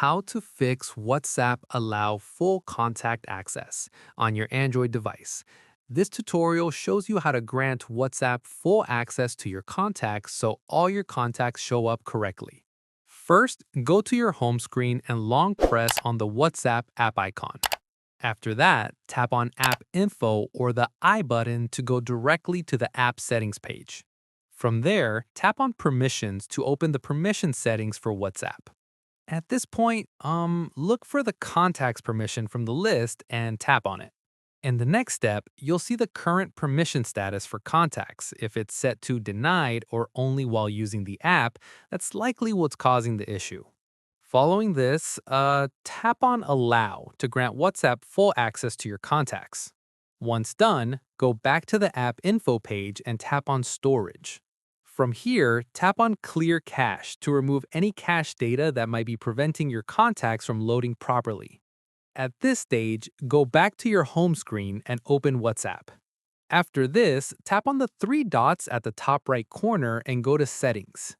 how to fix WhatsApp Allow Full Contact Access on your Android device. This tutorial shows you how to grant WhatsApp full access to your contacts so all your contacts show up correctly. First, go to your home screen and long press on the WhatsApp app icon. After that, tap on App Info or the I button to go directly to the app settings page. From there, tap on Permissions to open the permission settings for WhatsApp. At this point, look for the contacts permission from the list and tap on it. In the next step, you'll see the current permission status for contacts. If it's set to denied or only while using the app, that's likely what's causing the issue. Following this, tap on Allow to grant WhatsApp full access to your contacts. Once done, go back to the app info page and tap on Storage. From here, tap on Clear Cache to remove any cache data that might be preventing your contacts from loading properly. At this stage, go back to your home screen and open WhatsApp. After this, tap on the three dots at the top right corner and go to Settings.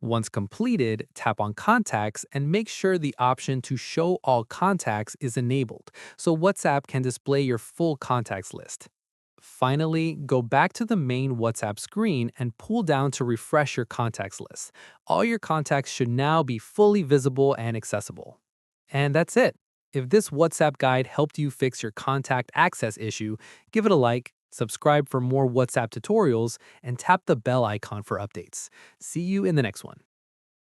Once completed, tap on Contacts and make sure the option to Show All Contacts is enabled so WhatsApp can display your full contacts list. Finally, go back to the main WhatsApp screen and pull down to refresh your contacts list. All your contacts should now be fully visible and accessible. And that's it. If this WhatsApp guide helped you fix your contact access issue, give it a like, subscribe for more WhatsApp tutorials, and tap the bell icon for updates. See you in the next one.